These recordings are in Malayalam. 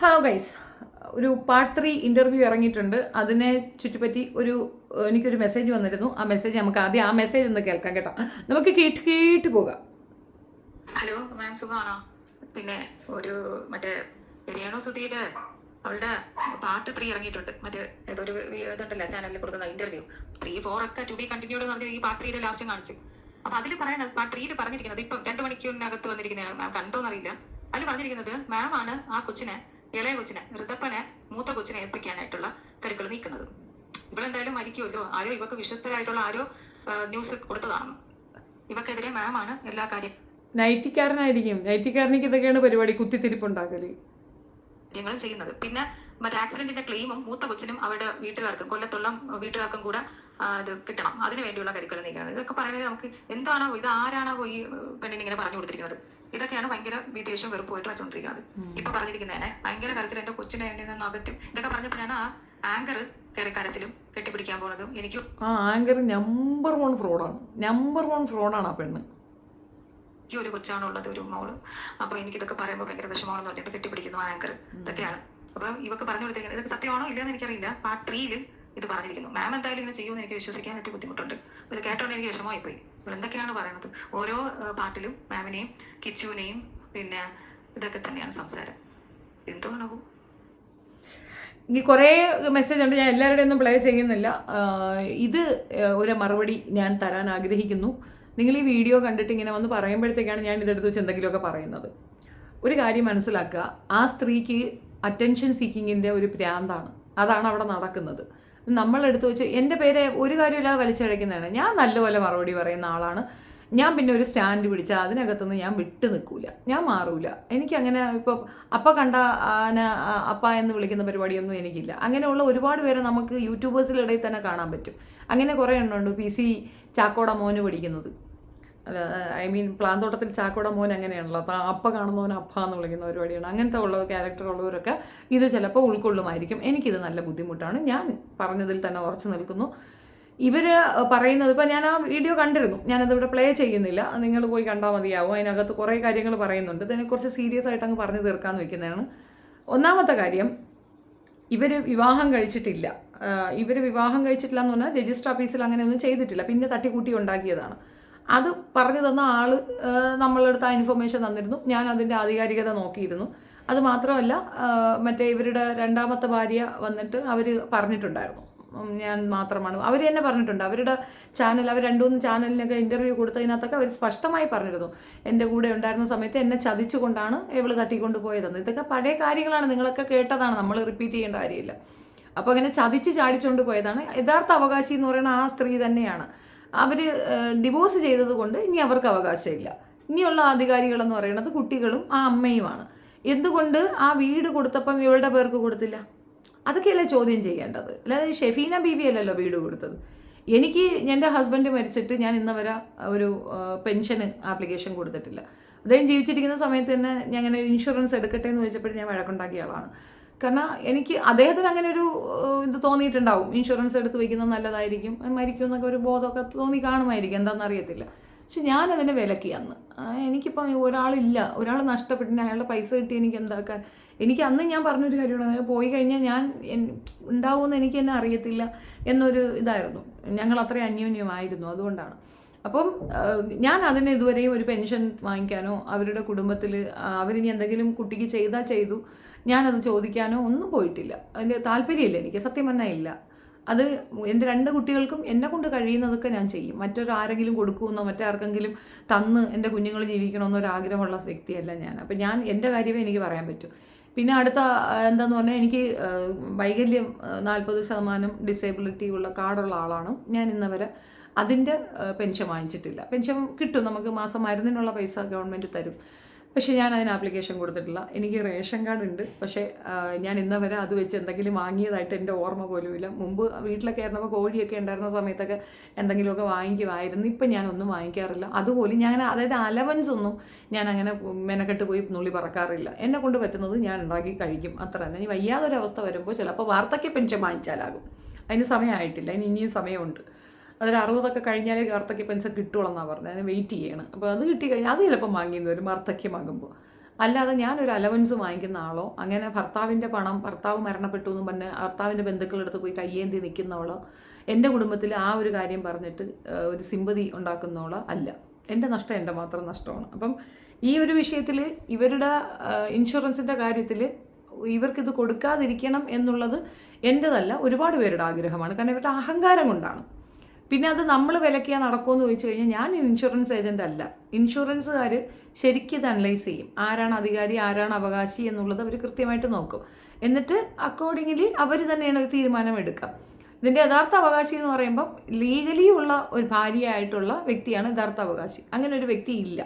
ഹലോ ഗൈസ്, ഒരു പാർട്ട് 3 ഇൻ്റർവ്യൂ ഇറങ്ങിയിട്ടുണ്ട്. അതിനെ ചുറ്റിപ്പറ്റി എനിക്കൊരു മെസ്സേജ് വന്നിരുന്നു. ആ മെസ്സേജ് നമുക്ക് ആദ്യം ആ മെസ്സേജ് ഒന്ന് കേൾക്കാം കേട്ടോ. നമുക്ക് കേട്ട് പോകാം. ഹലോ മാം, സുഖമാണോ? പിന്നെ ഒരു മറ്റേ രേണു സുധീര് അവളുടെ പാർട്ട് 3 ഇറങ്ങിയിട്ടുണ്ട്. മറ്റേ ഏതൊരു ഇതുണ്ടല്ലോ ചാനലിൽ കൊടുക്കുന്ന ഇന്റർവ്യൂ 3, 4 ഒക്കെ ടു ബി കണ്ടിന്യൂഡ് എന്ന് പറഞ്ഞ് ഈ പാർട്ട് 3 ലാസ്റ്റ് കാണിച്ചു. അപ്പൊ അതിൽ പറയുന്നത് പാർട്ട് 3 പറഞ്ഞിരിക്കുന്നത് ഇപ്പം 2 മണിക്കൂറിനകത്ത് വന്നിരിക്കുന്നതാണ്. മാം കണ്ടോന്നറിയില്ല. അതിൽ പറഞ്ഞിരിക്കുന്നത് മാം ആണ് ആ കൊച്ചിനെ, ഇളയ കൊച്ചിനെ, ഋതപ്പനെ മൂത്ത കൊച്ചിനെ ഏൽപ്പിക്കാനായിട്ടുള്ള കരുക്കൾ നീക്കുന്നത്. ഇവളെന്തായാലും മരിക്കുമല്ലോ, ആരോ ഇവക്ക് വിശ്വസ്തരായിട്ടുള്ള ആരോ ന്യൂസ് കൊടുത്തതാണ്. ഇവക്കെതിരെ മാം ആണ് എല്ലാ കാര്യം നൈറ്റിക്കാരനായിരിക്കും. നൈറ്റിക്കാരനിക്ക് ഇതൊക്കെയാണ് പരിപാടി, കുത്തിത്തിരിപ്പുണ്ടാക്കല് കാര്യങ്ങളും ചെയ്യുന്നത്. പിന്നെ മറ്റേ ആക്സിഡന്റിന്റെ ക്ലെയിമും മൂത്ത കൊച്ചിനും അവരുടെ വീട്ടുകാർക്കും, കൊല്ലത്തുള്ള വീട്ടുകാർക്കും കൂടെ ഇത് കിട്ടണം. അതിന് വേണ്ടിയുള്ള കരിക്കുലം നീക്കുന്നത്. ഇതൊക്കെ പറയുന്നത് നമുക്ക് എന്താണോ, ഇത് ആരാണോ ഈ പെണ്ണിന് ഇങ്ങനെ പറഞ്ഞു കൊടുത്തിരിക്കുന്നത്? ഇതൊക്കെയാണ് ഭയങ്കര വിദേശം വെറുപ്പായിട്ട് വെച്ചോണ്ടിരിക്കുന്നത്. ഇപ്പൊ പറഞ്ഞിരിക്കുന്നതന്നെ ഭയങ്കര കരച്ചിൽ, എന്റെ കൊച്ചിനെ എന്നെ നിന്ന് അകറ്റും. ഇതൊക്കെ പറഞ്ഞപ്പോഴാണ് ആ ആങ്കർ കയറി കരച്ചിലും കെട്ടിപ്പിടിക്കാൻ പോകുന്നതും. എനിക്കും ആ ആങ്കർ നമ്പർ 1 ഫ്രോഡാണ് ആ പെണ്ണ്. ഒരു കൊച്ചാണുള്ളത്, ഒരു മോള്. അപ്പൊ എനിക്ക് ഇതൊക്കെ പറയുമ്പോൾ ഭയങ്കര വിഷമമാണെന്ന് പറഞ്ഞിട്ട് കെട്ടിപ്പിടിക്കുന്നു ആങ്കർ. ഇതൊക്കെയാണ്. അപ്പൊ ഇവക്ക് പറഞ്ഞു കൊടുത്തിരിക്കുന്നത്. ഇതൊക്കെ സത്യമാണോ ഇല്ലെന്ന് എനിക്കറിയില്ല. പാർട്ട് 3 ഇത് പറഞ്ഞിരിക്കുന്നു. മാം എന്തായാലും ഇങ്ങനെ ചെയ്യുമെന്ന് എനിക്ക് വിശ്വസിക്കാൻ പറ്റി ബുദ്ധിമുട്ടുണ്ട്. ഇത് കേട്ടോണ്ട് എനിക്ക് വിഷമമായി പോയി. ഇവിടെ എന്തൊക്കെയാണ് പറയുന്നത്? ഓരോ പാർട്ടിലും മാമിനെയും കിച്ചുവിനെയും പിന്നെ ഇതൊക്കെ തന്നെയാണ് സംസാരം. എന്തോണോ എനിക്ക് കുറേ മെസ്സേജ് ഉണ്ട്, ഞാൻ എല്ലാവരുടെയും ഒന്നും പ്ലേ ചെയ്യുന്നില്ല. ഇത് ഒരു മറുപടി ഞാൻ തരാൻ ആഗ്രഹിക്കുന്നു. നിങ്ങൾ ഈ വീഡിയോ കണ്ടിട്ട് ഇങ്ങനെ വന്ന് പറയുമ്പോഴത്തേക്കാണ് ഞാൻ ഇതെടുത്ത് വെച്ച് എന്തെങ്കിലുമൊക്കെ പറയുന്നത്. ഒരു കാര്യം മനസ്സിലാക്കുക, ആ സ്ത്രീക്ക് അറ്റൻഷൻ സീക്കിങ്ങിൻ്റെ ഒരു ഭ്രാന്താണ്. അതാണ് അവിടെ നടക്കുന്നത്. നമ്മളെടുത്ത് വെച്ച് എൻ്റെ പേര് ഒരു കാര്യമില്ലാതെ വലിച്ചഴക്കുന്നതാണ്. ഞാൻ നല്ലപോലെ മറുപടി പറയുന്ന ആളാണ്. ഞാൻ പിന്നെ ഒരു സ്റ്റാൻഡ് പിടിച്ചാൽ അതിനകത്തുനിന്ന് ഞാൻ വിട്ടു നിൽക്കൂല, ഞാൻ മാറൂല. എനിക്കങ്ങനെ ഇപ്പോൾ അപ്പ കണ്ട അപ്പ എന്ന് വിളിക്കുന്ന പരിപാടിയൊന്നും എനിക്കില്ല. അങ്ങനെയുള്ള ഒരുപാട് പേരെ നമുക്ക് യൂട്യൂബേഴ്സിലിടയിൽ തന്നെ കാണാൻ പറ്റും. അങ്ങനെ കുറേ എണ്ണമുണ്ട്. PC ചാക്കോട മോന് പഠിക്കുന്നത്, ഐ മീൻ പ്ലാന്തോട്ടത്തിൽ ചാക്കോട മോൻ അങ്ങനെയാണല്ലോ. അപ്പ കാണുന്നവൻ അപ്പ എന്ന് വിളിക്കുന്ന പരിപാടിയാണ്. അങ്ങനത്തെ ഉള്ള ക്യാരക്ടർ ഉള്ളവരൊക്കെ ഇത് ചിലപ്പോൾ ഉൾക്കൊള്ളുമായിരിക്കും. എനിക്കിത് നല്ല ബുദ്ധിമുട്ടാണ്. ഞാൻ പറഞ്ഞതിൽ തന്നെ ഉറച്ചു നിൽക്കുന്നു. ഇവർ പറയുന്നത്, ഇപ്പം ഞാൻ ആ വീഡിയോ കണ്ടിരുന്നു, ഞാനതിവിടെ പ്ലേ ചെയ്യുന്നില്ല, നിങ്ങൾ പോയി കണ്ടാൽ മതിയാവും. അതിനകത്ത് കുറേ കാര്യങ്ങൾ പറയുന്നുണ്ട്. ഇതിനെ കുറച്ച് സീരിയസ് ആയിട്ട് അങ്ങ് പറഞ്ഞു തീർക്കാമെന്ന് വെക്കുന്നതാണ്. ഒന്നാമത്തെ കാര്യം, ഇവർ വിവാഹം കഴിച്ചിട്ടില്ല. എന്ന് പറഞ്ഞാൽ രജിസ്റ്റർ ഓഫീസിൽ അങ്ങനെയൊന്നും ചെയ്തിട്ടില്ല. പിന്നെ തട്ടിക്കൂട്ടി ഉണ്ടാക്കിയതാണ്. അത് പറഞ്ഞു തന്ന ആൾ നമ്മളെടുത്ത് ആ ഇൻഫർമേഷൻ തന്നിരുന്നു. ഞാൻ അതിൻ്റെ ആധികാരികത നോക്കിയിരുന്നു. അത് മാത്രമല്ല, മറ്റേ ഇവരുടെ രണ്ടാമത്തെ ഭാര്യ വന്നിട്ട് അവർ പറഞ്ഞിട്ടുണ്ടായിരുന്നു, ഞാൻ മാത്രമാണ്. അവർ തന്നെ പറഞ്ഞിട്ടുണ്ട്. അവരുടെ ചാനൽ, അവർ 2-3 ചാനലിനൊക്കെ ഇൻ്റർവ്യൂ കൊടുത്തതിനകത്തൊക്കെ അവർ സ്പഷ്ടമായി പറഞ്ഞിരുന്നു, എൻ്റെ കൂടെ ഉണ്ടായിരുന്ന സമയത്ത് എന്നെ ചതിച്ചുകൊണ്ടാണ് ഇവൾ തട്ടിക്കൊണ്ട് പോയതെന്ന്. ഇതൊക്കെ പഴയ കാര്യങ്ങളാണ്, നിങ്ങളൊക്കെ കേട്ടതാണ്, നമ്മൾ റിപ്പീറ്റ് ചെയ്യേണ്ട കാര്യമില്ല. അപ്പോൾ അങ്ങനെ ചതിച്ച് ചാടിച്ചുകൊണ്ട് പോയതാണ്. യഥാർത്ഥ അവകാശി എന്ന് പറയുന്ന ആ സ്ത്രീ തന്നെയാണ്. അവർ ഡിവോഴ്സ് ചെയ്തത് കൊണ്ട് ഇനി അവർക്ക് അവകാശമില്ല. ഇനിയുള്ള അധികാരികളെന്ന് പറയുന്നത് കുട്ടികളും ആ അമ്മയുമാണ്. എന്തുകൊണ്ട് ആ വീട് കൊടുത്തപ്പം ഇവളുടെ പേർക്ക് കൊടുത്തില്ല? അതൊക്കെയല്ലേ ചോദ്യം ചെയ്യേണ്ടത്. അല്ലാതെ ഷെഫീന ബീവി അല്ലല്ലോ വീട് കൊടുത്തത്. എനിക്ക് എൻ്റെ ഹസ്ബൻഡ് മരിച്ചിട്ട് ഞാൻ ഇന്ന് വരെ ഒരു പെൻഷന് ആപ്ലിക്കേഷൻ കൊടുത്തിട്ടില്ല. അദ്ദേഹം ജീവിച്ചിരിക്കുന്ന സമയത്ത് തന്നെ ഞാൻ അങ്ങനെ ഇൻഷുറൻസ് എടുക്കട്ടെ എന്ന് ചോദിച്ചപ്പോൾ ഞാൻ വഴക്കുണ്ടാക്കിയ ആളാണ്. കാരണം എനിക്ക് അദ്ദേഹത്തിന് അങ്ങനെ ഒരു ഇത് തോന്നിയിട്ടുണ്ടാവും, ഇൻഷുറൻസ് എടുത്ത് വയ്ക്കുന്നത് നല്ലതായിരിക്കും, മരിക്കും എന്നൊക്കെ ഒരു ബോധമൊക്കെ തോന്നി കാണുമായിരിക്കും, എന്താണെന്ന് അറിയത്തില്ല. പക്ഷെ ഞാനതിനെ വിലക്കി അന്ന്. എനിക്കിപ്പോൾ ഒരാൾ നഷ്ടപ്പെട്ടിന് അയാളുടെ പൈസ കിട്ടി എനിക്ക് എന്താക്കാൻ? എനിക്ക് അന്ന് ഞാൻ പറഞ്ഞൊരു കാര്യമാണ്, പോയി കഴിഞ്ഞാൽ ഞാൻ ഉണ്ടാവുമെന്ന് എനിക്ക് തന്നെ അറിയത്തില്ല എന്നൊരു ഇതായിരുന്നു. ഞങ്ങൾ അത്രയും അന്യോന്യമായിരുന്നു. അതുകൊണ്ടാണ്. അപ്പം ഞാൻ അതിന് ഇതുവരെയും ഒരു പെൻഷൻ വാങ്ങിക്കാനോ അവരുടെ കുടുംബത്തിൽ അവരിനി എന്തെങ്കിലും കുട്ടിക്ക് ചെയ്താൽ ചെയ്തു, ഞാനത് ചോദിക്കാനോ ഒന്നും പോയിട്ടില്ല. അതിൻ്റെ താല്പര്യമില്ല എനിക്ക്, സത്യം പറഞ്ഞാൽ ഇല്ല. അത് എൻ്റെ 2 കുട്ടികൾക്കും എന്നെ കൊണ്ട് കഴിയുന്നതൊക്കെ ഞാൻ ചെയ്യും. മറ്റൊരാരെങ്കിലും കൊടുക്കുമെന്നോ മറ്റാർക്കെങ്കിലും തന്ന് എൻ്റെ കുഞ്ഞുങ്ങൾ ജീവിക്കണമെന്നോ ഒരു ആഗ്രഹമുള്ള വ്യക്തിയല്ല ഞാൻ. അപ്പം ഞാൻ എൻ്റെ കാര്യമേ എനിക്ക് പറയാൻ പറ്റൂ. പിന്നെ അടുത്ത എന്താന്ന് പറഞ്ഞാൽ, എനിക്ക് വൈകല്യം 40% ഡിസേബിലിറ്റി ഉള്ള കാർഡുള്ള ആളാണ് ഞാൻ. ഇന്നവരെ അതിൻ്റെ പെൻഷൻ വാങ്ങിച്ചിട്ടില്ല. പെൻഷൻ കിട്ടും, നമുക്ക് മാസം മരുന്നിനുള്ള പൈസ ഗവൺമെൻറ് തരും. പക്ഷേ ഞാൻ അതിന് ആപ്ലിക്കേഷൻ കൊടുത്തിട്ടില്ല. എനിക്ക് റേഷൻ കാർഡ് ഉണ്ട്, പക്ഷേ ഞാൻ ഇന്നവരെ അത് വെച്ച് എന്തെങ്കിലും വാങ്ങിയതായിട്ട് എൻ്റെ ഓർമ്മ പോലുമില്ല. മുമ്പ് വീട്ടിലൊക്കെ ആയിരുന്നപ്പോൾ കോഴിയൊക്കെ ഉണ്ടായിരുന്ന സമയത്തൊക്കെ എന്തെങ്കിലുമൊക്കെ വാങ്ങിക്കുമായിരുന്നു. ഇപ്പം ഞാനൊന്നും വാങ്ങിക്കാറില്ല. അതുപോലെ ഞാൻ, അതായത് അലവൻസ് ഒന്നും ഞാൻ അങ്ങനെ മെനക്കെട്ട് പോയി നുള്ളി പറക്കാറില്ല. എന്നെ കൊണ്ട് പറ്റുന്നത് ഞാൻ ഉണ്ടാക്കി കഴിക്കും, അത്ര തന്നെ. ഇനി വയ്യാതൊരവസ്ഥ വരുമ്പോൾ ചിലപ്പോൾ വാർദ്ധക്യ പെൻഷൻ വാങ്ങിച്ചാലാകും. അതിന് സമയമായിട്ടില്ല, അതിന് ഇനിയും സമയമുണ്ട്. അതൊരു 60 കഴിഞ്ഞാലേ വാർദ്ധക്യ പെൻഷൻ കിട്ടുള്ളൂ എന്നാണ് പറഞ്ഞത്. അതിന് വെയിറ്റ് ചെയ്യണം. അപ്പോൾ അത് കിട്ടിക്കഴിഞ്ഞാൽ അത് ചിലപ്പം വാങ്ങിയെന്ന് വരും വാർദ്ധക്യമാകുമ്പോൾ. അല്ലാതെ ഞാനൊരു അലവൻസ് വാങ്ങിക്കുന്ന ആളോ അങ്ങനെ ഭർത്താവിൻ്റെ പണം ഭർത്താവ് മരണപ്പെട്ടു എന്നും പറഞ്ഞ് ഭർത്താവിൻ്റെ ബന്ധുക്കളെടുത്ത് പോയി കയ്യേന്തി നിൽക്കുന്നവളോ എൻ്റെ കുടുംബത്തിൽ ആ ഒരു കാര്യം പറഞ്ഞിട്ട് ഒരു സിമ്പതി ഉണ്ടാക്കുന്നവളോ അല്ല. എൻ്റെ നഷ്ടം എൻ്റെ മാത്രം നഷ്ടമാണ്. അപ്പം ഈ ഒരു വിഷയത്തിൽ ഇവരുടെ ഇൻഷുറൻസിൻ്റെ കാര്യത്തിൽ ഇവർക്കിത് കൊടുക്കാതിരിക്കണം എന്നുള്ളത് എൻ്റെതല്ല, ഒരുപാട് പേരുടെ ആഗ്രഹമാണ്. കാരണം ഇവരുടെ അഹങ്കാരം കൊണ്ടാണ്. പിന്നെ അത് നമ്മൾ വിലക്കിയാൽ നടക്കുമെന്ന് ചോദിച്ചു കഴിഞ്ഞാൽ ഞാൻ ഇൻഷുറൻസ് ഏജൻ്റ് അല്ല. ഇൻഷുറൻസുകാർ ശരിക്കും ഇത് അനലൈസ് ചെയ്യും, ആരാണ് അധികാരി ആരാണ് അവകാശി എന്നുള്ളത് അവർ കൃത്യമായിട്ട് നോക്കും. എന്നിട്ട് അക്കോർഡിംഗ്ലി അവർ തന്നെയാണ് ഒരു തീരുമാനം എടുക്കുക. ഇതിൻ്റെ യഥാർത്ഥ അവകാശി എന്ന് പറയുമ്പം ലീഗലി ഉള്ള ഒരു ഭാര്യയായിട്ടുള്ള വ്യക്തിയാണ് യഥാർത്ഥ അവകാശി. അങ്ങനെ ഒരു വ്യക്തി ഇല്ല.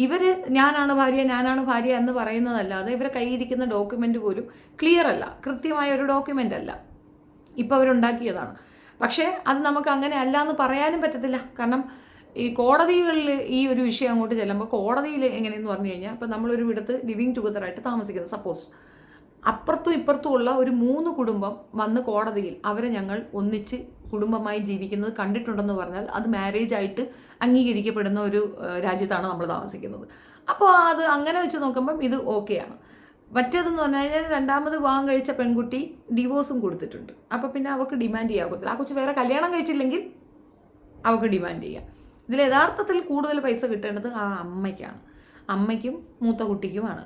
ഇവർ ഞാനാണ് ഭാര്യ എന്ന് പറയുന്നതല്ലാതെ ഇവരെ കയ്യിരിക്കുന്ന ഡോക്യുമെൻ്റ് പോലും ക്ലിയർ അല്ല, കൃത്യമായ ഒരു ഡോക്യുമെൻ്റ് അല്ല, ഇപ്പോൾ അവരുണ്ടാക്കിയതാണ്. പക്ഷേ അത് നമുക്ക് അങ്ങനെ അല്ല എന്ന് പറയാനും പറ്റത്തില്ല. കാരണം ഈ കോടതികളിൽ ഈ ഒരു വിഷയം അങ്ങോട്ട് ചെല്ലുമ്പോൾ കോടതിയിൽ എങ്ങനെയെന്ന് പറഞ്ഞു കഴിഞ്ഞാൽ ഇപ്പോൾ നമ്മളൊരു ഇടത്ത് ലിവിങ് ടുഗദറായിട്ട് താമസിക്കുന്നത്, സപ്പോസ് അപ്പുറത്തും ഇപ്പുറത്തും ഉള്ള ഒരു 3 കുടുംബം വന്ന് കോടതിയിൽ അവരെ ഞങ്ങൾ ഒന്നിച്ച് കുടുംബമായി ജീവിക്കുന്നത് കണ്ടിട്ടുണ്ടെന്ന് പറഞ്ഞാൽ അത് മാരേജ് ആയിട്ട് അംഗീകരിക്കപ്പെടുന്ന ഒരു രാജ്യത്താണ് നമ്മൾ താമസിക്കുന്നത്. അപ്പോൾ അത് അങ്ങനെ വെച്ച് നോക്കുമ്പം ഇത് ഓക്കെയാണ്. മറ്റേതെന്ന് പറഞ്ഞു കഴിഞ്ഞാൽ രണ്ടാമത് വിവാഹം കഴിച്ച പെൺകുട്ടി ഡിവോഴ്സും കൊടുത്തിട്ടുണ്ട്. അപ്പോൾ പിന്നെ അവൾക്ക് ഡിമാൻഡ് ചെയ്യാൻ ആ കൊച്ചു വേറെ കല്യാണം കഴിച്ചില്ലെങ്കിൽ അവൾക്ക് ഡിമാൻഡ് ചെയ്യാം. ഇതിൽ യഥാർത്ഥത്തിൽ കൂടുതൽ പൈസ കിട്ടേണ്ടത് ആ അമ്മയ്ക്കാണ്, അമ്മയ്ക്കും മൂത്ത കുട്ടിക്കുമാണ്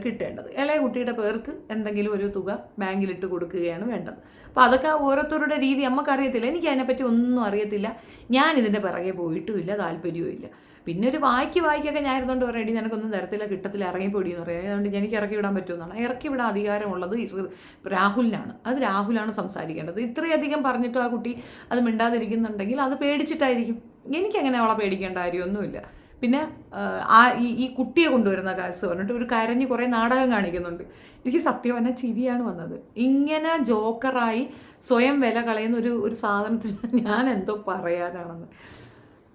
കിട്ടേണ്ടത്. ഇളയ കുട്ടിയുടെ പേർക്ക് എന്തെങ്കിലും ഒരു തുക ബാങ്കിലിട്ട് കൊടുക്കുകയാണ് വേണ്ടത്. അപ്പോൾ അതൊക്കെ ഓരോരുത്തരുടെ രീതി നമുക്കറിയത്തില്ല. എനിക്ക് അതിനെപ്പറ്റി ഒന്നും അറിയത്തില്ല. ഞാൻ ഇതിൻ്റെ പിറകെ പോയിട്ടുമില്ല, താല്പര്യവും ഇല്ല. പിന്നെ ഒരു വായിക്കൊക്കെ ഞാൻ ഇരുന്നുകൊണ്ട് പറയടി നിനക്കൊന്നും തരത്തില്ല, കിട്ടത്തില്ല, ഇറങ്ങിപ്പൊടി എന്ന് പറയാം. അതുകൊണ്ട് എനിക്ക് ഇറക്കി വിടാൻ പറ്റുമെന്നാണ്. ഇറക്കി വിടാൻ അധികാരമുള്ളത് രാഹുലിനാണ്. അത് രാഹുലാണ് സംസാരിക്കേണ്ടത്. ഇത്രയധികം പറഞ്ഞിട്ട് ആ കുട്ടി അത് മിണ്ടാതിരിക്കുന്നുണ്ടെങ്കിൽ അത് പേടിച്ചിട്ടായിരിക്കും. എനിക്കങ്ങനെ അവളെ പേടിക്കേണ്ട കാര്യമൊന്നുമില്ല. പിന്നെ ഈ കുട്ടിയെ കൊണ്ടുവരുന്ന കേസ് പറഞ്ഞിട്ട് ഒരു കരഞ്ഞ് കുറേ നാടകം കാണിക്കുന്നുണ്ട്. എനിക്ക് സത്യം പറഞ്ഞാൽ ചിരിയാണ് വന്നത്. ഇങ്ങനെ ജോക്കറായി സ്വയം വില കളയുന്ന ഒരു സാധനത്തിന് ഞാൻ എന്തോ പറയാനാണെന്ന്.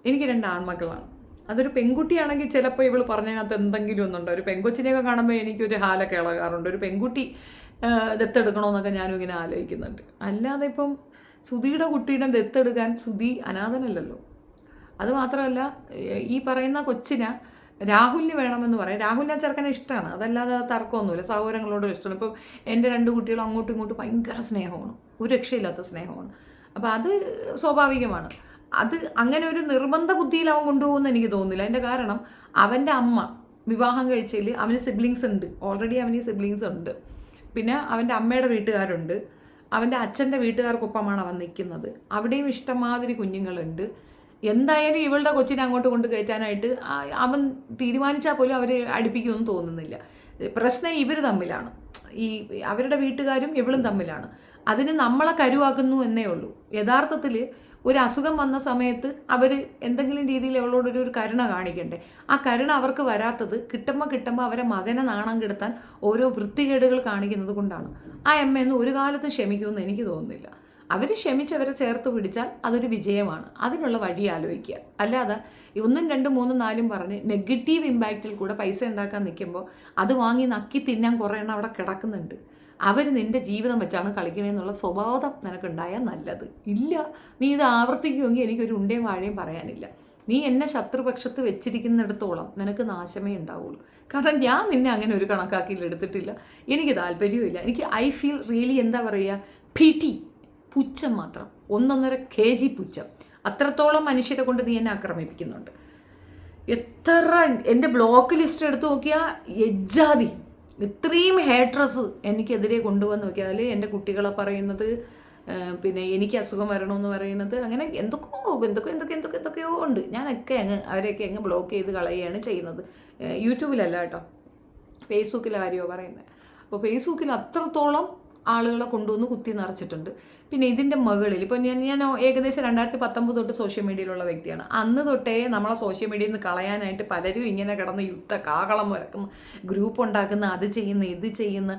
എനിക്ക് 2 ആൺമക്കളാണ്. അതൊരു പെൺകുട്ടിയാണെങ്കിൽ ചിലപ്പോൾ ഇവൾ പറഞ്ഞതിനകത്ത് എന്തെങ്കിലും ഒന്നുണ്ടോ. ഒരു പെൺകൊച്ചിനെയൊക്കെ കാണുമ്പോൾ എനിക്കൊരു ഹാലൊക്കെ ഇളകാറുണ്ട്. ഒരു പെൺകുട്ടി ദത്തെടുക്കണമെന്നൊക്കെ ഞാനും ഇങ്ങനെ ആലോചിക്കുന്നുണ്ട്. അല്ലാതെ ഇപ്പം സുധിയുടെ കുട്ടീനെ ദത്തെടുക്കാൻ സുധി അനാഥനല്ലല്ലോ. അതുമാത്രമല്ല ഈ പറയുന്ന കൊച്ചിന് രാഹുലിന് വേണമെന്ന് പറയാം. രാഹുലിനെ ചെറുക്കനെ ഇഷ്ടമാണ്, അതല്ലാതെ തർക്കമൊന്നുമില്ല, സഹോദരങ്ങളോട് ഇഷ്ടമാണ്. ഇപ്പം എൻ്റെ 2 കുട്ടികളും അങ്ങോട്ടും ഇങ്ങോട്ടും ഭയങ്കര സ്നേഹമാണ്, ഒരു രക്ഷയില്ലാത്ത സ്നേഹമാണ്. അപ്പോൾ അത് സ്വാഭാവികമാണ്. അത് അങ്ങനെ ഒരു നിർബന്ധ ബുദ്ധിയിൽ അവൻ കൊണ്ടുപോകുമെന്ന് എനിക്ക് തോന്നുന്നില്ല. അതിൻ്റെ കാരണം അവൻ്റെ അമ്മ വിവാഹം കഴിച്ചതിൽ അവന് സിബ്ലിങ്സ് ഉണ്ട്, ഓൾറെഡി അവന് സിബ്ലിങ്സ് ഉണ്ട്. പിന്നെ അവൻ്റെ അമ്മയുടെ വീട്ടുകാരുണ്ട്, അവൻ്റെ അച്ഛൻ്റെ വീട്ടുകാർക്കൊപ്പമാണ് അവൻ നിൽക്കുന്നത്. അവിടെയും ഇഷ്ടംമാതിരി കുഞ്ഞുങ്ങളുണ്ട്. എന്തായാലും ഇവളുടെ കൊച്ചിനെ അങ്ങോട്ട് കൊണ്ട് കയറ്റാനായിട്ട് അവൻ തീരുമാനിച്ചാൽ പോലും അവർ അടുപ്പിക്കുമെന്ന് തോന്നുന്നില്ല. പ്രശ്നം ഇവർ തമ്മിലാണ്, ഈ അവരുടെ വീട്ടുകാരും ഇവളും തമ്മിലാണ്. അതിന് നമ്മളെ കരുവാക്കുന്നു എന്നേ ഉള്ളൂ. യഥാർത്ഥത്തിൽ ഒരു അസുഖം വന്ന സമയത്ത് അവർ എന്തെങ്കിലും രീതിയിൽ അവളോടൊരു കരുണ കാണിക്കണ്ടേ. ആ കരുണ അവർക്ക് വരാത്തത് കിട്ടുമ്പോൾ അവരെ മകനെ നാണം കെടുത്താൻ ഓരോ വൃത്തികേടുകൾ കാണിക്കുന്നത് കൊണ്ടാണ്. ആ അമ്മയൊന്നും ഒരു കാലത്തും ക്ഷമിക്കുമെന്ന് എനിക്ക് തോന്നുന്നില്ല. അവർ ക്ഷമിച്ചവരെ ചേർത്ത് പിടിച്ചാൽ അതൊരു വിജയമാണ്. അതിനുള്ള വഴി ആലോചിക്കുക. അല്ലാതെ 1, 2, 3, 4 പറഞ്ഞ് നെഗറ്റീവ് ഇമ്പാക്റ്റിൽ കൂടെ പൈസ ഉണ്ടാക്കാൻ നിൽക്കുമ്പോൾ അത് വാങ്ങി നക്കി തിന്നാൻ കുറേ എണ്ണം അവിടെ കിടക്കുന്നുണ്ട്. അവർ നിൻ്റെ ജീവിതം വെച്ചാണ് കളിക്കുന്നതെന്നുള്ള സ്വഭാവം നിനക്കുണ്ടായാൽ നല്ലത്. ഇല്ല, നീ ഇത് ആവർത്തിക്കുമെങ്കിൽ എനിക്കൊരു ഉണ്ടയും വാഴയും പറയാനില്ല. നീ എന്നെ ശത്രുപക്ഷത്ത് വെച്ചിരിക്കുന്നിടത്തോളം നിനക്ക് നാശമേ ഉണ്ടാവുള്ളൂ. കാരണം ഞാൻ നിന്നെ അങ്ങനെ ഒരു കണക്കാക്കിയിൽ എടുത്തിട്ടില്ല, എനിക്ക് താല്പര്യവുമില്ല. എനിക്ക് ഐ ഫീൽ റിയലി എന്താ പറയുക, ഭീതി, പുച്ഛം മാത്രം, 1.5 kg പുച്ഛം. അത്രത്തോളം മനുഷ്യരെ കൊണ്ട് നീ എന്നെ ആക്രമിപ്പിക്കുന്നുണ്ട്. എത്ര എൻ്റെ ബ്ലോക്ക് ലിസ്റ്റ് എടുത്ത് നോക്കിയാൽ എജ്ജാതി ഇത്രയും ഹേട്രസ് എനിക്കെതിരെ കൊണ്ടുവന്ന് നോക്കിയാൽ എൻ്റെ കുട്ടികളെ പറയുന്നത്, പിന്നെ എനിക്ക് അസുഖം വരണമെന്ന് പറയുന്നത്, അങ്ങനെ എന്തൊക്കെയോ ഉണ്ട്. ഞാനൊക്കെ അവരെയൊക്കെ ബ്ലോക്ക് ചെയ്ത് കളയുകയാണ് ചെയ്യുന്നത്. യൂട്യൂബിലല്ല കേട്ടോ, ഫേസ്ബുക്കിലെ കാര്യമോ പറയുന്നത്. അപ്പോൾ ഫേസ്ബുക്കിൽ അത്രത്തോളം ആളുകളെ കൊണ്ടുവന്ന് കുത്തി നിറച്ചിട്ടുണ്ട്. പിന്നെ ഇതിൻ്റെ മകളിൽ ഇപ്പോൾ ഞാൻ ഏകദേശം 2019 തൊട്ട് സോഷ്യൽ മീഡിയയിലുള്ള വ്യക്തിയാണ്. അന്ന് തൊട്ടേ നമ്മളെ സോഷ്യൽ മീഡിയയിൽ നിന്ന് കളയാനായിട്ട് പലരും ഇങ്ങനെ കിടന്ന് കാകളം വരക്കുന്ന, ഗ്രൂപ്പ് ഉണ്ടാക്കുന്ന, അത് ചെയ്യുന്ന, ഇത് ചെയ്യുന്ന.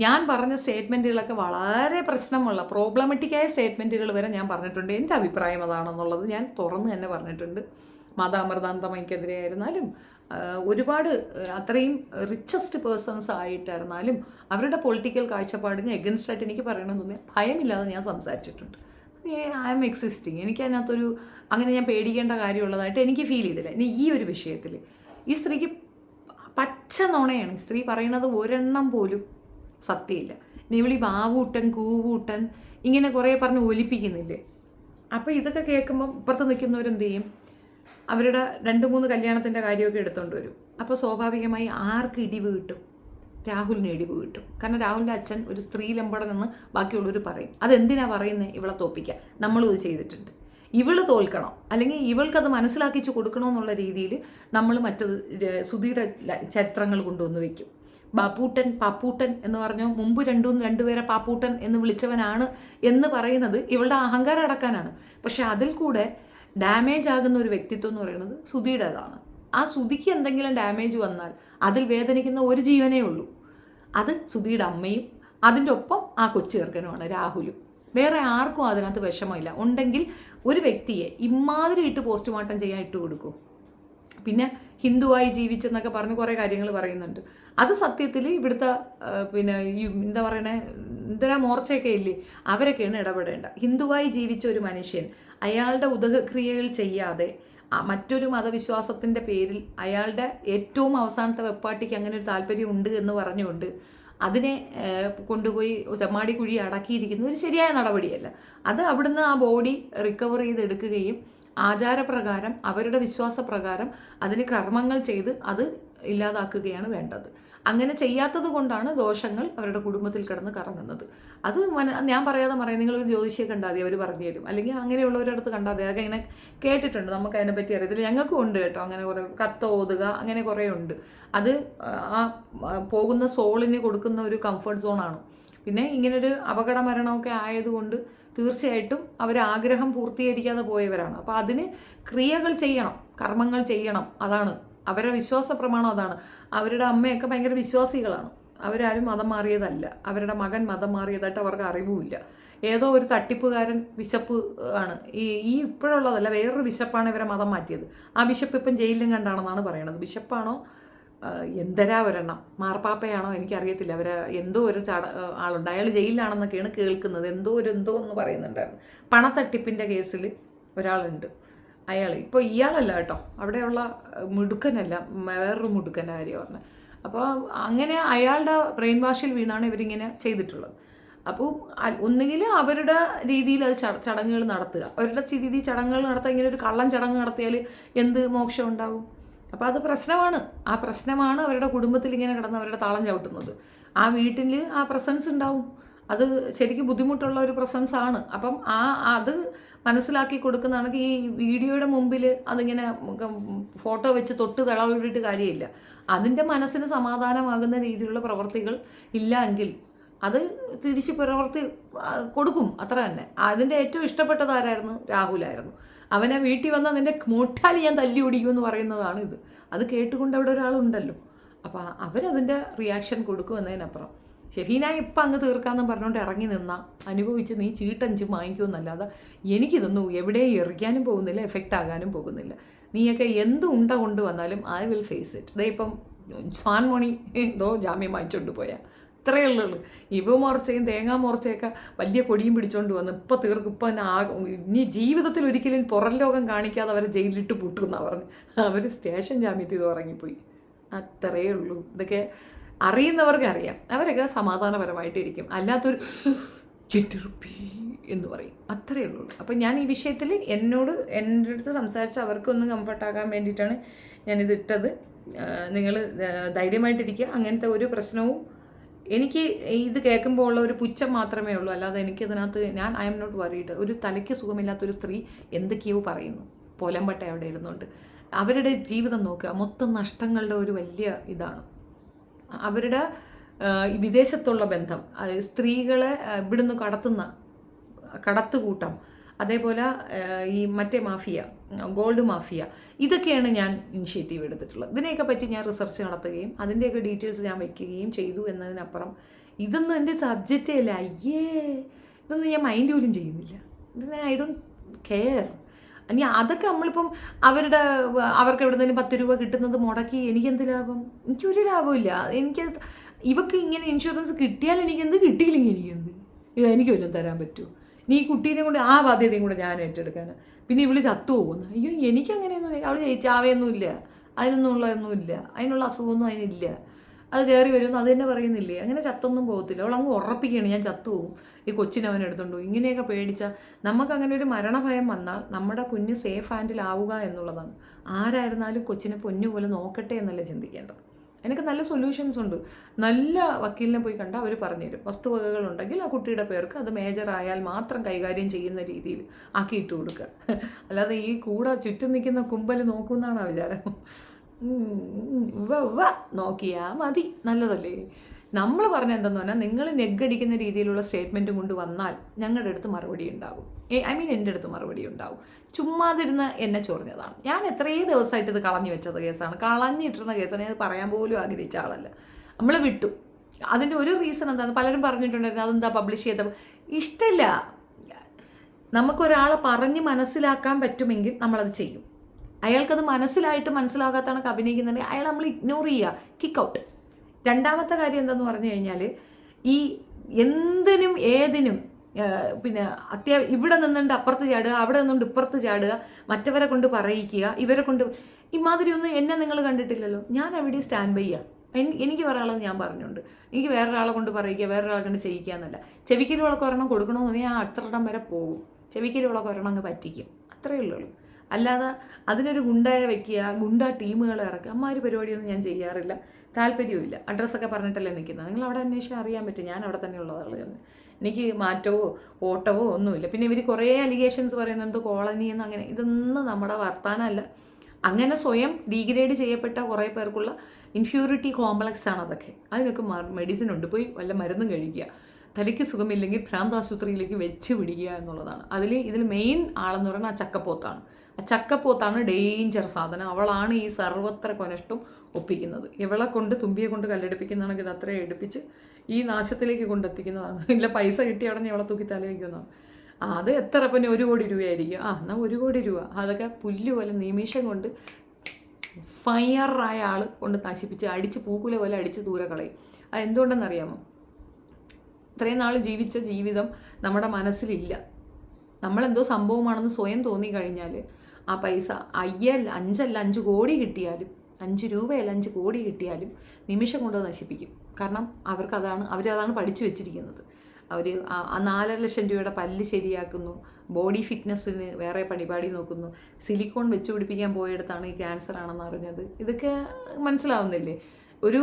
ഞാൻ പറഞ്ഞ സ്റ്റേറ്റ്മെൻറ്റുകളൊക്കെ വളരെ പ്രശ്നമുള്ള പ്രോബ്ലമാറ്റിക്കായ സ്റ്റേറ്റ്മെൻറ്റുകൾ വരെ ഞാൻ പറഞ്ഞിട്ടുണ്ട്. എൻ്റെ അഭിപ്രായം അതാണെന്നുള്ളത് ഞാൻ തുറന്ന് തന്നെ പറഞ്ഞിട്ടുണ്ട്. മതാമൃതാന്തമയ്ക്കെതിരെ ആയിരുന്നാലും ഒരുപാട് അത്രയും റിച്ചസ്റ്റ് പേഴ്സൺസ് ആയിട്ടായിരുന്നാലും അവരുടെ പൊളിറ്റിക്കൽ കാഴ്ചപ്പാടിന് എഗൻസ്റ്റ് ആയിട്ട് എനിക്ക് പറയണമെന്ന് തോന്നിയാൽ ഭയമില്ലാതെ ഞാൻ സംസാരിച്ചിട്ടുണ്ട്. I'm existing. എനിക്ക് അതിനകത്തൊരു അങ്ങനെ ഞാൻ പേടിക്കേണ്ട കാര്യമുള്ളതായിട്ട് എനിക്ക് ഫീൽ ചെയ്തില്ല. ഇനി ഈ ഒരു വിഷയത്തിൽ ഈ സ്ത്രീക്ക് പച്ച നുണയാണ്. സ്ത്രീ പറയുന്നത് ഒരെണ്ണം പോലും സത്യമില്ല. ഇവളി ബാവൂട്ടൻ കൂവൂട്ടൻ ഇങ്ങനെ കുറേ പറഞ്ഞ് ഒലിപ്പിക്കുന്നില്ലേ. അപ്പോൾ ഇതൊക്കെ കേൾക്കുമ്പം ഇപ്പുറത്ത് നിൽക്കുന്നവരെന്ത് ചെയ്യും? അവരുടെ 2-3 കല്യാണത്തിൻ്റെ കാര്യമൊക്കെ എടുത്തുകൊണ്ട് വരും. അപ്പോൾ സ്വാഭാവികമായി ആർക്ക് ഇടിവ് കിട്ടും? രാഹുലിന് ഇടിവ് കിട്ടും. കാരണം രാഹുലിൻ്റെ അച്ഛൻ ഒരു സ്ത്രീ ലംബടനെന്ന് ബാക്കിയുള്ളവർ പറയും. അതെന്തിനാ പറയുന്നത്? ഇവളെ തോപ്പിക്കാൻ. നമ്മളും ഇത് ചെയ്തിട്ടുണ്ട്. ഇവള് തോൽക്കണം, അല്ലെങ്കിൽ ഇവൾക്കത് മനസ്സിലാക്കിച്ചു കൊടുക്കണമെന്നുള്ള രീതിയിൽ നമ്മൾ മറ്റത് സുധിയുടെ ചരിത്രങ്ങൾ കൊണ്ടുവന്ന് വെക്കും. ബാപ്പൂട്ടൻ പാപ്പൂട്ടൻ എന്ന് പറഞ്ഞു മുമ്പ് രണ്ടുപേരെ പാപ്പൂട്ടൻ എന്ന് വിളിച്ചവനാണ് എന്ന് പറയുന്നത് ഇവളുടെ അഹങ്കാരം അടക്കാനാണ്. പക്ഷെ അതിൽ കൂടെ ഡാമേജ് ആകുന്ന ഒരു വ്യക്തിത്വം എന്ന് പറയുന്നത് സുധിയുടേതാണ്. ആ സുധിക്ക് എന്തെങ്കിലും ഡാമേജ് വന്നാൽ അതിൽ വേദനിക്കുന്ന ഒരു ജീവനേ ഉള്ളൂ. അത് സുധിയുടെ അമ്മയും അതിൻ്റെ ഒപ്പം ആ കൊച്ചു ചെറുക്കനുമാണ് രാഹുലും. വേറെ ആർക്കും അതിനകത്ത് വിഷമമില്ല. ഉണ്ടെങ്കിൽ ഒരു വ്യക്തിയെ ഇമാതിരി ഇട്ട് പോസ്റ്റ്മോർട്ടം ചെയ്യാൻ ഇട്ട് കൊടുക്കും. പിന്നെ ഹിന്ദുവായി ജീവിച്ചെന്നൊക്കെ പറഞ്ഞ് കുറേ കാര്യങ്ങൾ പറയുന്നുണ്ട്. അത് സത്യത്തിൽ ഇവിടുത്തെ പിന്നെ ഈ എന്താ പറയണേ ഇന്ദിരാ മോർച്ചയൊക്കെ ഇല്ലേ, അവരൊക്കെയാണ് ഇടപെടേണ്ട. ഹിന്ദുവായി ജീവിച്ച ഒരു മനുഷ്യൻ അയാളുടെ ഉദകക്രിയകൾ ചെയ്യാതെ മറ്റൊരു മതവിശ്വാസത്തിൻ്റെ പേരിൽ അയാളുടെ ഏറ്റവും അവസാനത്തെ വെപ്പാട്ടിക്ക് അങ്ങനെ ഒരു താല്പര്യം ഉണ്ട് എന്ന് പറഞ്ഞുകൊണ്ട് അതിനെ കൊണ്ടുപോയി ചെമ്മാടി കുഴി അടക്കിയിരിക്കുന്ന ഒരു ശരിയായ നടപടിയല്ല. അത് അവിടുന്ന് ആ ബോഡി റിക്കവർ ചെയ്തെടുക്കുകയും ആചാരപ്രകാരം അവരുടെ വിശ്വാസപ്രകാരം അതിന് കർമ്മങ്ങൾ ചെയ്ത് അത് ഇല്ലാതാക്കുകയാണ് വേണ്ടത്. അങ്ങനെ ചെയ്യാത്തത് കൊണ്ടാണ് ദോഷങ്ങൾ അവരുടെ കുടുംബത്തിൽ കിടന്ന് കറങ്ങുന്നത്. അത് ഞാൻ പറയാതെ പറയാം, നിങ്ങളൊരു ജ്യോതിഷിയെ കണ്ടാൽ മതി, അവർ പറഞ്ഞു തരും. അല്ലെങ്കിൽ അങ്ങനെയുള്ളവരുടെ അടുത്ത് കണ്ടാൽ മതി. അതൊക്കെ ഇങ്ങനെ കേട്ടിട്ടുണ്ട്, നമുക്ക് അതിനെപ്പറ്റി അറിയത്തില്ല. ഞങ്ങൾക്കും ഉണ്ട് കേട്ടോ അങ്ങനെ കുറേ കത്ത് ഓതുക, അങ്ങനെ കുറേ ഉണ്ട്. അത് ആ പോകുന്ന സോളിന് കൊടുക്കുന്ന ഒരു കംഫർട്ട് സോണാണ്. പിന്നെ ഇങ്ങനൊരു അപകട മരണമൊക്കെ ആയതുകൊണ്ട് തീർച്ചയായിട്ടും അവർ ആഗ്രഹം പൂർത്തീകരിക്കാതെ പോയവരാണ്. അപ്പോൾ അതിന് ക്രിയകൾ ചെയ്യണം, കർമ്മങ്ങൾ ചെയ്യണം. അതാണ് അവരുടെ വിശ്വാസ പ്രമാണം. അതാണ്. അവരുടെ അമ്മയൊക്കെ ഭയങ്കര വിശ്വാസികളാണ്. അവരാരും മതം മാറിയതല്ല. അവരുടെ മകൻ മതം മാറിയതായിട്ട് അവർക്ക് അറിവുമില്ല. ഏതോ ഒരു തട്ടിപ്പുകാരൻ ബിഷപ്പ് ആണ് ഈ ഇപ്പോഴുള്ളതല്ല, വേറൊരു ബിഷപ്പാണ് ഇവരെ മതം മാറ്റിയത്. ആ ബിഷപ്പ് ഇപ്പം ജയിലിലും കണ്ടാണെന്നാണ് പറയണത്. ബിഷപ്പാണോ എന്തരാ ഒരെണ്ണം മാർപ്പാപ്പയാണോ എനിക്കറിയത്തില്ല. അവരെ എന്തോ ഒരു ആളുണ്ട്, അയാൾ ജയിലിലാണെന്നൊക്കെയാണ് കേൾക്കുന്നത്. എന്തോ എന്ന് പറയുന്നുണ്ടായിരുന്നു. പണത്തട്ടിപ്പിൻ്റെ കേസിൽ ഒരാളുണ്ട്. അയാൾ ഇപ്പോൾ ഇയാളല്ല കേട്ടോ, അവിടെയുള്ള മുടുക്കനല്ല, വേറൊരു മുടുക്കൻ്റെ കാര്യം പറഞ്ഞത്. അപ്പോൾ അങ്ങനെ അയാളുടെ ബ്രെയിൻ വാഷിൽ വീണാണ് ഇവരിങ്ങനെ ചെയ്തിട്ടുള്ളത്. അപ്പോൾ ഒന്നുകിൽ അവരുടെ രീതിയിൽ അത് ചടങ്ങുകൾ നടത്തുക, അവരുടെ രീതി ചടങ്ങുകൾ നടത്തുക. ഇങ്ങനെ ഒരു കള്ളൻ ചടങ്ങ് നടത്തിയാൽ എന്ത് മോക്ഷം ഉണ്ടാവും? അപ്പോൾ അത് പ്രശ്നമാണ്. ആ പ്രശ്നമാണ് അവരുടെ കുടുംബത്തിൽ ഇങ്ങനെ കിടന്ന് അവരുടെ താളം ചവിട്ടുന്നത്. ആ വീട്ടിൽ ആ പ്രസൻസ് ഉണ്ടാവും. അത് ശരിക്കും ബുദ്ധിമുട്ടുള്ള ഒരു പ്രസൻസ് ആണ്. അപ്പം അത് മനസ്സിലാക്കി കൊടുക്കുന്നതാണെങ്കിൽ ഈ വീഡിയോയുടെ മുമ്പിൽ അതിങ്ങനെ ഫോട്ടോ വെച്ച് തൊട്ട് തളവിട്ടിട്ട് കാര്യമില്ല. അതിൻ്റെ മനസ്സിന് സമാധാനമാകുന്ന രീതിയിലുള്ള പ്രവർത്തികൾ ഇല്ല എങ്കിൽ അത് തിരിച്ച് പ്രവർത്തി കൊടുക്കും, അത്ര തന്നെ. അതിൻ്റെ ഏറ്റവും ഇഷ്ടപ്പെട്ടത് ആരായിരുന്നു? രാഹുലായിരുന്നു. അവനെ വീട്ടിൽ വന്നാൽ നിൻ്റെ മുട്ടാലി ഞാൻ തല്ലി ഓടിക്കുമെന്ന് പറയുന്നതാണ് ഇത്. അത് കേട്ടുകൊണ്ട് അവിടെ ഒരാളുണ്ടല്ലോ. അപ്പോൾ അവരതിൻ്റെ റിയാക്ഷൻ കൊടുക്കുമെന്നതിനപ്പുറം ഷെഫീന ഇപ്പം അങ്ങ് തീർക്കാമെന്ന് പറഞ്ഞുകൊണ്ട് ഇറങ്ങി നിന്നാൽ അനുഭവിച്ച് നീ ചീട്ടഞ്ചും വാങ്ങിക്കുമെന്നല്ലാതെ എനിക്കിതൊന്നും എവിടെയും എറിയാനും പോകുന്നില്ല, എഫക്റ്റ് ആകാനും പോകുന്നില്ല. നീയൊക്കെ എന്ത് ഉണ്ട കൊണ്ടുവന്നാലും ഐ വിൽ ഫേസ് ഇറ്റ്. ഇതേ ഇപ്പം സ്വാൻമോണി എന്തോ ജാമ്യം വാങ്ങിച്ചുകൊണ്ട് പോയാൽ ഇത്രയേ ഉള്ളൂ. ഇവ മോർച്ചയും തേങ്ങാ മോർച്ചയൊക്കെ വലിയ കൊടിയും പിടിച്ചുകൊണ്ട് വന്ന് ഇപ്പം തീർക്കും. ഇപ്പം ഇനി ജീവിതത്തിൽ ഒരിക്കലും പുറം ലോകം കാണിക്കാതെ അവരെ ജയിലിലിട്ട് പൂട്ടുമെന്നാണ് പറഞ്ഞ് അവർ സ്റ്റേഷൻ ജാമ്യത്തിൽ ഇറങ്ങിപ്പോയി. അത്രയേ ഉള്ളൂ. ഇതൊക്കെ അറിയുന്നവർക്ക് അറിയാം. അവരൊക്കെ സമാധാനപരമായിട്ടിരിക്കും. അല്ലാത്തൊരു ചിറ്റുറുപ്പി എന്ന് പറയും, അത്രയേ ഉള്ളൂ. അപ്പം ഞാൻ ഈ വിഷയത്തിൽ എൻ്റെ അടുത്ത് സംസാരിച്ച് അവർക്കൊന്ന് കംഫർട്ടാകാൻ വേണ്ടിയിട്ടാണ് ഞാനിത് ഇട്ടത്. നിങ്ങൾ ധൈര്യമായിട്ടിരിക്കുക. അങ്ങനത്തെ ഒരു പ്രശ്നവും എനിക്ക് ഇത് കേൾക്കുമ്പോൾ ഉള്ള ഒരു പുച്ഛം മാത്രമേ ഉള്ളൂ. അല്ലാതെ എനിക്കതിനകത്ത് ഐ എം നോട്ട് വറീഡ്. ഒരു തലയ്ക്ക് സുഖമില്ലാത്തൊരു സ്ത്രീ എന്തൊക്കെയോ പറയുന്നു, പോലമ്പട്ട അവിടെ ഇരുന്നുകൊണ്ട്. അവരുടെ ജീവിതം നോക്കുക, മൊത്തം നഷ്ടങ്ങളുടെ ഒരു വലിയ ഇതാണ്. അവരുടെ വിദേശത്തുള്ള ബന്ധം, സ്ത്രീകളെ ഇവിടുന്ന് കടത്തുകൂട്ടം, അതേപോലെ ഈ മറ്റേ മാഫിയ, ഗോൾഡ് മാഫിയ, ഇതൊക്കെയാണ് ഞാൻ ഇനിഷ്യേറ്റീവ് എടുത്തിട്ടുള്ളത്. ഇതിനെയൊക്കെ പറ്റി ഞാൻ റിസർച്ച് നടത്തുകയും അതിൻ്റെയൊക്കെ ഡീറ്റെയിൽസ് ഞാൻ വയ്ക്കുകയും ചെയ്തു എന്നതിനപ്പുറം ഇതൊന്നും എൻ്റെ സബ്ജക്റ്റേ അല്ല. ഇതൊന്നും ഞാൻ മൈൻഡ് പോലും ചെയ്യുന്നില്ല. ഇതിന് ഐ ഡോണ്ട് കെയർ. ഇനി അതൊക്കെ നമ്മളിപ്പം അവർക്ക് എവിടെന്നെങ്കിലും 10 രൂപ കിട്ടുന്നത് മുടക്കി എനിക്കെന്ത് ലാഭം? എനിക്കൊരു ലാഭമില്ല. ഇവക്ക് ഇങ്ങനെ ഇൻഷുറൻസ് കിട്ടിയാൽ എനിക്കെന്ത്, കിട്ടിയില്ലെങ്കിൽ എനിക്ക് വല്ലതും തരാൻ പറ്റുമോ? നീ ഈ കുട്ടീനെ കൊണ്ട് ആ ബാധ്യതയും കൂടെ ഞാൻ ഏറ്റെടുക്കാൻ, പിന്നെ ഇവള് ചത്തു പോകുന്നു. അയ്യോ, എനിക്കങ്ങനെയൊന്നും അവൾ ചാവേയൊന്നുമില്ല. അതിനൊന്നുമുള്ളതൊന്നുമില്ല, അതിനുള്ള അസുഖമൊന്നും അതിനില്ല. അത് കയറി വരുമെന്ന് അത് തന്നെ പറയുന്നില്ലേ. അങ്ങനെ ചത്തൊന്നും പോകത്തില്ല. അവളങ്ങ് ഉറപ്പിക്കുകയാണ് ഞാൻ ചത്തുപോകും, ഈ കൊച്ചിനെ അവൻ എടുത്തുകൊണ്ട് പോകും. ഇങ്ങനെയൊക്കെ പേടിച്ചാൽ നമുക്ക് അങ്ങനെ ഒരു മരണഭയം വന്നാൽ നമ്മുടെ കുഞ്ഞ് സേഫ് ഹാൻഡിലാവുക എന്നുള്ളതാണ്. ആരായിരുന്നാലും കൊച്ചിനെ പൊന്നുപോലെ നോക്കട്ടെ എന്നല്ല ചിന്തിക്കേണ്ടത്. എനിക്ക് നല്ല സൊല്യൂഷൻസ് ഉണ്ട്. നല്ല വക്കീലിനെ പോയി കണ്ടാൽ അവർ പറഞ്ഞുതരും. വസ്തുവകകളുണ്ടെങ്കിൽ ആ കുട്ടിയുടെ പേർക്ക് അത് മേജർ ആയാൽ മാത്രം കൈകാര്യം ചെയ്യുന്ന രീതിയിൽ ആക്കിയിട്ട് കൊടുക്കുക. അല്ലാതെ ഈ കൂടെ ചുറ്റും നിൽക്കുന്ന കുമ്പൽ നോക്കുമെന്നാണ് വിചാരം. നോക്കിയാൽ മതി, നല്ലതല്ലേ. നമ്മൾ പറഞ്ഞ എന്തെന്ന് പറഞ്ഞാൽ നിങ്ങൾ നെഗടിക്കുന്ന രീതിയിലുള്ള സ്റ്റേറ്റ്മെൻറ്റും കൊണ്ട് വന്നാൽ ഞങ്ങളുടെ അടുത്ത് മറുപടി ഉണ്ടാകും. എൻ്റെ അടുത്ത് മറുപടി ഉണ്ടാകും. ചുമ്മാതിരുന്ന് എന്നെ ചൊറിഞ്ഞതാണ്. ഞാൻ എത്രയോ ദിവസമായിട്ട് ഇത് കളഞ്ഞു വെച്ചത് കേസാണ്, കളഞ്ഞിട്ടിരുന്ന കേസാണ്. ഞാൻ പറയാൻ പോലും ആഗ്രഹിച്ച ആളല്ല. നമ്മൾ വിട്ടു. അതിൻ്റെ ഒരു റീസൺ എന്താണ്, പലരും പറഞ്ഞിട്ടുണ്ടായിരുന്നു അതെന്താ പബ്ലിഷ് ചെയ്ത ഇഷ്ടമില്ല. നമുക്കൊരാളെ പറഞ്ഞ് മനസ്സിലാക്കാൻ പറ്റുമെങ്കിൽ നമ്മളത് ചെയ്യും. അയാൾക്കത് മനസ്സിലാകാത്താണ് അഭിനയിക്കുന്നുണ്ടെങ്കിൽ അയാൾ നമ്മൾ ഇഗ്നോർ ചെയ്യുക, കിക്ക് ഔട്ട്. രണ്ടാമത്തെ കാര്യം എന്താന്ന് പറഞ്ഞു കഴിഞ്ഞാൽ, ഈ എന്തിനും ഏതിനും പിന്നെ ഇവിടെ നിന്നുകൊണ്ട് അപ്പുറത്ത് ചാടുക, അവിടെ നിന്നുകൊണ്ട് ഇപ്പുറത്ത് ചാടുക, മറ്റവരെ കൊണ്ട് പറയിക്കുക, ഇവരെ കൊണ്ട് ഇമാതിരി ഒന്നും എന്നെ നിങ്ങൾ കണ്ടിട്ടില്ലല്ലോ. ഞാൻ എവിടെ സ്റ്റാൻഡ് ബൈ ചെയ്യുക. എനിക്ക് പറയാനുള്ളത് ഞാൻ പറഞ്ഞുണ്ട്. എനിക്ക് വേറൊരാളെ കൊണ്ട് പറയിക്കുക, വേറൊരാളെ കൊണ്ട് ചെയ്യിക്കുക എന്നല്ല. ചെവിക്കൽ വിളക്ക് ഒരെണ്ണം കൊടുക്കണമെന്ന് ഞാൻ അത്രയിടം വരെ പോകും. ചെവിക്കൽ വിളക്ക് ഒരെണ്ണം അങ്ങ് പറ്റിക്കും, അത്രയേ ഉള്ളൂ. അല്ലാതെ അതിനൊരു ഗുണ്ടയെ വയ്ക്കുക, ഗുണ്ട ടീമുകളെ ഇറക്കുക, അമ്മാതിരി പരിപാടിയൊന്നും ഞാൻ ചെയ്യാറില്ല, താല്പര്യവുമില്ല. അഡ്രസ്സൊക്കെ പറഞ്ഞിട്ടല്ലേ നിൽക്കുന്നത്. നിങ്ങൾ അവിടെ അന്വേഷിച്ചാൽ അറിയാൻ പറ്റും ഞാൻ അവിടെ തന്നെ ഉള്ളതാണ്. എനിക്ക് മാറ്റവോ ഓട്ടവോ ഒന്നുമില്ല. പിന്നെ ഇവർ കുറേ അലിഗേഷൻസ് പറയുന്നുണ്ട് കോളനി എന്ന്, അങ്ങനെ ഇതൊന്നും നമ്മുടെ വർത്താനമല്ല. അങ്ങനെ സ്വയം ഡീഗ്രേഡ് ചെയ്യപ്പെട്ട കുറേ പേർക്കുള്ള ഇൻഫ്യൂരിറ്റി കോംപ്ലക്സ് ആണ് അതൊക്കെ. അതിനൊക്കെ മെഡിസിൻ ഉണ്ട്, പോയി വല്ല മരുന്നും കഴിക്കുക. തലയ്ക്ക് സുഖമില്ലെങ്കിൽ ഭ്രാന്താശുപത്രിയിലേക്ക് വെച്ച് പിടിക്കുക എന്നുള്ളതാണ്. ഇതിൽ മെയിൻ ആളെന്ന് പറയുന്നത് ആ ചക്കപ്പോത്താണ്. ആ ചക്കപ്പോത്താണ് ഡേഞ്ചർ സാധനം. അവളാണ് ഈ സർവത്ര കൊനഷ്ടം ഒപ്പിക്കുന്നത്. ഇവളെ കൊണ്ട് തുമ്പിയെ കൊണ്ട് കല്ലെടുപ്പിക്കുന്നതാണെങ്കിൽ ഇത് അത്രയും എടുപ്പിച്ച് ഈ നാശത്തിലേക്ക് കൊണ്ടെത്തിക്കുന്നതാണ്. ഇല്ല പൈസ കിട്ടിയ ഉടനെ ഇവളെ തൂക്കി തല വയ്ക്കുന്നതാണ്. അത് എത്ര പിന്നെ 1 കോടി രൂപയായിരിക്കും. എന്നാൽ 1 കോടി രൂപ അതൊക്കെ പുല്ല് പോലെ നിമിഷം കൊണ്ട് ഫയറായ ആൾ കൊണ്ട് നശിപ്പിച്ച് അടിച്ച് പൂക്കുല പോലെ അടിച്ച് ദൂരെ കളയും. അത് എന്തുകൊണ്ടെന്നറിയാമോ? ഇത്രയും നാൾ ജീവിച്ച ജീവിതം നമ്മുടെ മനസ്സിലില്ല. നമ്മളെന്തോ സംഭവമാണെന്ന് സ്വയം തോന്നിക്കഴിഞ്ഞാൽ ആ പൈസ 5 കോടി കിട്ടിയാലും 5 രൂപയല്ല 5 കോടി കിട്ടിയാലും നിമിഷം കൊണ്ട് നശിപ്പിക്കും. കാരണം അവരതാണ് പഠിച്ചു വെച്ചിരിക്കുന്നത്. അവർ 4.5 ലക്ഷം രൂപയുടെ പല്ല് ശരിയാക്കുന്നു, ബോഡി ഫിറ്റ്നസ്സിന് വേറെ പരിപാടി നോക്കുന്നു, സിലിക്കോൺ വെച്ച് പിടിപ്പിക്കാൻ പോയിടത്താണ് ഈ ക്യാൻസർ ആണെന്ന് അറിഞ്ഞത്. ഇതൊക്കെ മനസ്സിലാവുന്നില്ലേ? ഒരു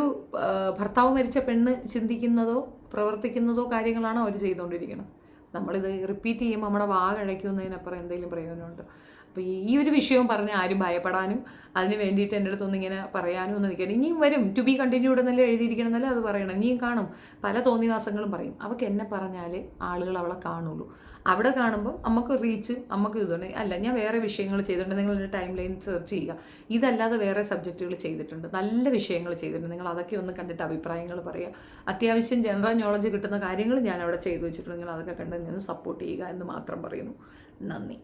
ഭർത്താവ് മരിച്ച പെണ്ണ് ചിന്തിക്കുന്നതോ പ്രവർത്തിക്കുന്നതോ കാര്യങ്ങളാണ് അവർ ചെയ്തുകൊണ്ടിരിക്കുന്നത്. നമ്മളിത് റിപ്പീറ്റ് ചെയ്യുമ്പോൾ നമ്മുടെ വാ കഴിക്കുന്നതിനപ്പുറം എന്തെങ്കിലും പ്രയോജനമുണ്ടോ? അപ്പോൾ ഈ ഒരു വിഷയവും പറഞ്ഞ് ആരും ഭയപ്പെടാനും അതിന് വേണ്ടിയിട്ട് എൻ്റെ അടുത്തൊന്നും ഇങ്ങനെ പറയാനും ഒന്നും നിൽക്കണം. ഇനിയും വരും, ടു ബി കണ്ടിന്യൂഡ് എന്നല്ലേ എഴുതിയിരിക്കണം എന്നല്ലേ അത് പറയണം. ഇനിയും കാണും, പല തോന്നിവാസങ്ങളും പറയും. അവൾക്ക് എന്നെ പറഞ്ഞാൽ ആളുകൾ അവളെ കാണുള്ളൂ. അവിടെ കാണുമ്പോൾ നമുക്ക് റീച്ച്, നമുക്ക് ഇതുണ്ട്. അല്ല, ഞാൻ വേറെ വിഷയങ്ങൾ ചെയ്തിട്ടുണ്ട്, നിങ്ങളുടെ ടൈം ലൈൻ സെർച്ച് ചെയ്യുക. ഇതല്ലാതെ വേറെ സബ്ജക്റ്റുകൾ ചെയ്തിട്ടുണ്ട്, നല്ല വിഷയങ്ങൾ ചെയ്തിട്ടുണ്ട്. നിങ്ങൾ അതൊക്കെ ഒന്ന് കണ്ടിട്ട് അഭിപ്രായങ്ങൾ പറയുക. അത്യാവശ്യം ജനറൽ നോളജ് കിട്ടുന്ന കാര്യങ്ങൾ ഞാൻ അവിടെ ചെയ്തു വെച്ചിട്ടുണ്ട്. നിങ്ങൾ അതൊക്കെ കണ്ട് ഒന്ന് സപ്പോർട്ട് ചെയ്യുക എന്ന് മാത്രം പറയുന്നു. നന്ദി.